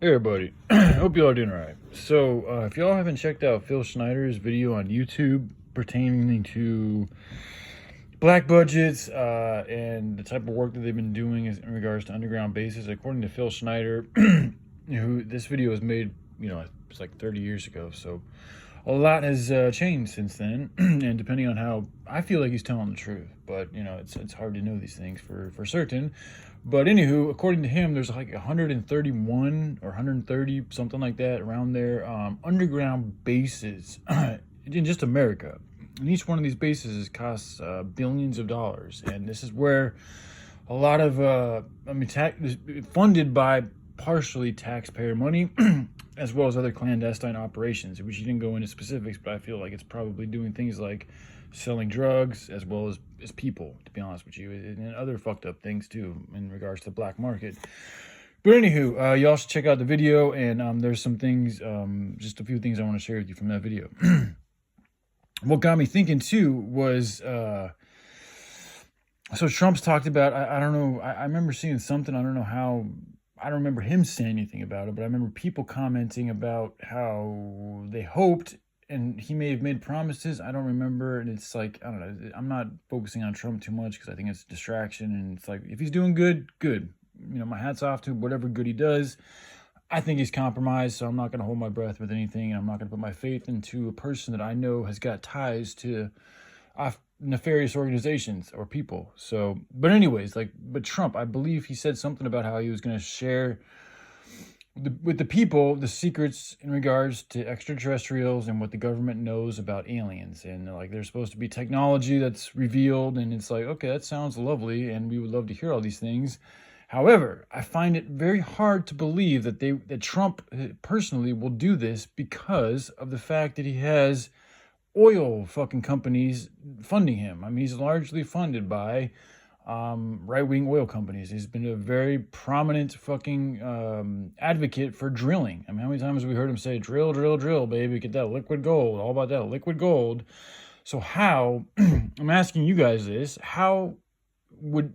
Hey everybody, hope you all are doing alright. So, if y'all haven't checked out Phil Schneider's video on YouTube pertaining to black budgets and the type of work that they've been doing in regards to underground bases, according to Phil Schneider, who this video was made, it's like 30 years ago. So, a lot has changed since then, and depending on how I feel like he's telling the truth, but it's hard to know these things for certain. But anywho, according to him, there's like 131 or 130, something like that, around there, underground bases in just America. And each one of these bases costs billions of dollars, and this is where a lot of funded by partially taxpayer money, as well as other clandestine operations, which he didn't go into specifics, but I feel like it's probably doing things like selling drugs as well as people, to be honest with you, and other fucked up things too in regards to the black market. But anywho, y'all should check out the video, and there's some things, just a few things I want to share with you from that video. What got me thinking too was, so Trump's talked about, I don't know, I remember seeing something, I don't know how, I don't remember him saying anything about it, but I remember people commenting about how they hoped, and he may have made promises, I don't remember, and it's like, I don't know, I'm not focusing on Trump too much because I think it's a distraction, and it's like, if he's doing good, good. My hat's off to whatever good he does. I think he's compromised, so I'm not going to hold my breath with anything, and I'm not going to put my faith into a person that I know has got ties to nefarious organizations or people. So, but anyways, but Trump, I believe he said something about how he was going to share with the people the secrets in regards to extraterrestrials and what the government knows about aliens. And like, there's supposed to be technology that's revealed, and it's like, okay, that sounds lovely, and we would love to hear all these things. However, I find it very hard to believe that Trump personally will do this because of the fact that he has oil fucking companies funding him. I mean, he's largely funded by right-wing oil companies. He's been a very prominent fucking advocate for drilling. I mean, how many times have we heard him say, drill, drill, drill, baby, get that liquid gold, all about that liquid gold. So how, I'm asking you guys this, how would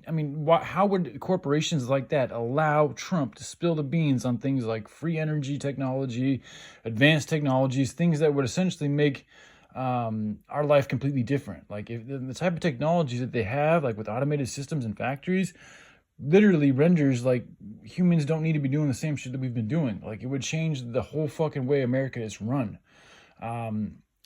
corporations like that allow Trump to spill the beans on things like free energy technology, advanced technologies, things that would essentially make our life completely different? Like, if the type of technologies that they have, like with automated systems and factories, literally renders like humans don't need to be doing the same shit that we've been doing. Like, it would change the whole fucking way America is run.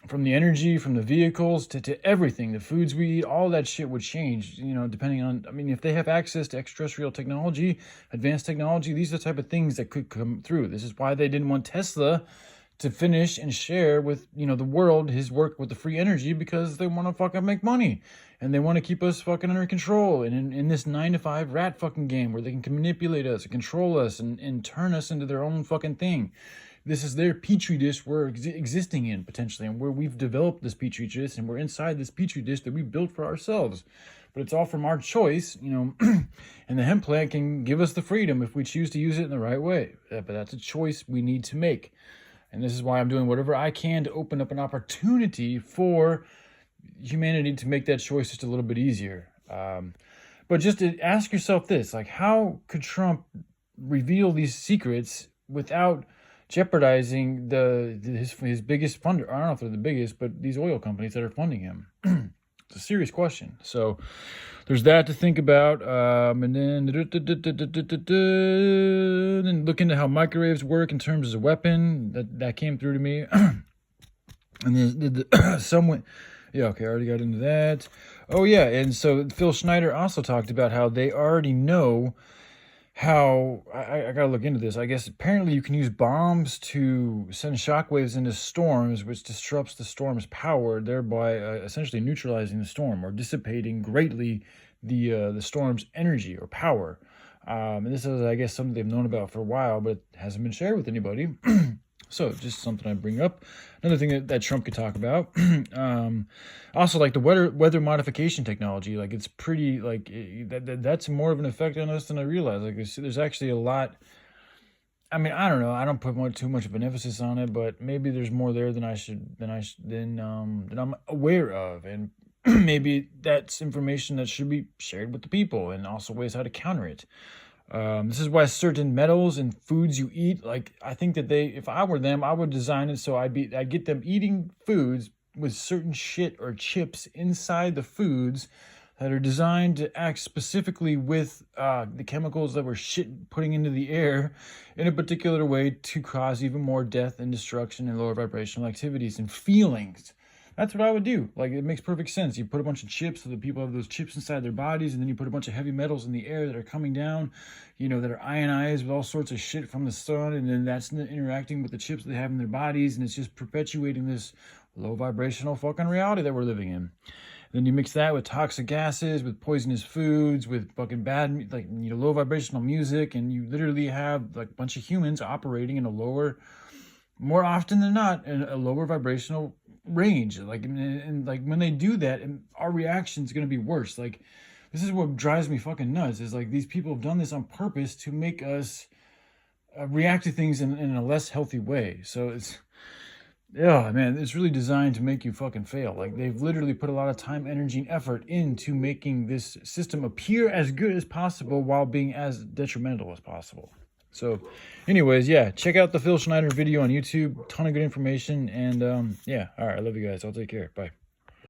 From the energy, from the vehicles to everything, the foods we eat, all that shit would change, depending on, if they have access to extraterrestrial technology, advanced technology, these are the type of things that could come through. This is why they didn't want Tesla to finish and share with, the world his work with the free energy, because they want to fucking make money. And they want to keep us fucking under control. And in this 9-to-5 rat fucking game where they can manipulate us and control us and turn us into their own fucking thing. This is their petri dish we're existing in, potentially, and where we've developed this petri dish, and we're inside this petri dish that we built for ourselves. But it's all from our choice, and the hemp plant can give us the freedom if we choose to use it in the right way. But that's a choice we need to make. And this is why I'm doing whatever I can to open up an opportunity for humanity to make that choice just a little bit easier. But just to ask yourself this, like, how could Trump reveal these secrets without jeopardizing his biggest funder? I don't know if they're the biggest, but these oil companies that are funding him. It's a serious question. So there's that to think about. And then look into how microwaves work in terms of a weapon. That came through to me. And then someone, yeah, okay, I already got into that. Oh yeah, and so Phil Schneider also talked about how they already know how, I gotta look into this. I guess apparently you can use bombs to send shockwaves into storms, which disrupts the storm's power, thereby essentially neutralizing the storm or dissipating greatly the storm's energy or power. And this is, I guess, something they've known about for a while, but it hasn't been shared with anybody. So just something I bring up. Another thing that Trump could talk about. Also, like the weather modification technology. Like, it's pretty, like, that's more of an effect on us than I realized. Like, there's actually a lot. I mean, I don't know. I don't put too much of an emphasis on it, but maybe there's more there than I'm aware of, and maybe that's information that should be shared with the people, and also ways how to counter it. This is why certain metals and foods you eat, like, I think that if I were them, I would design it so I'd get them eating foods with certain shit or chips inside the foods that are designed to act specifically with the chemicals that we're putting into the air in a particular way to cause even more death and destruction and lower vibrational activities and feelings. That's what I would do. Like, it makes perfect sense. You put a bunch of chips so that people have those chips inside their bodies, and then you put a bunch of heavy metals in the air that are coming down, that are ionized with all sorts of shit from the sun, and then that's interacting with the chips they have in their bodies, and it's just perpetuating this low vibrational fucking reality that we're living in. Then you mix that with toxic gases, with poisonous foods, with fucking bad, low vibrational music, and you literally have like a bunch of humans operating in a lower, more often than not, in a lower vibrational range. And when they do that, and our reaction is going to be worse. Like, this is what drives me fucking nuts, is like these people have done this on purpose to make us react to things in a less healthy way. So it's really designed to make you fucking fail. Like, they've literally put a lot of time, energy, and effort into making this system appear as good as possible while being as detrimental as possible. So anyways, check out the Phil Schneider video on YouTube. Ton of good information. And all right, I love you guys. I'll take care. Bye.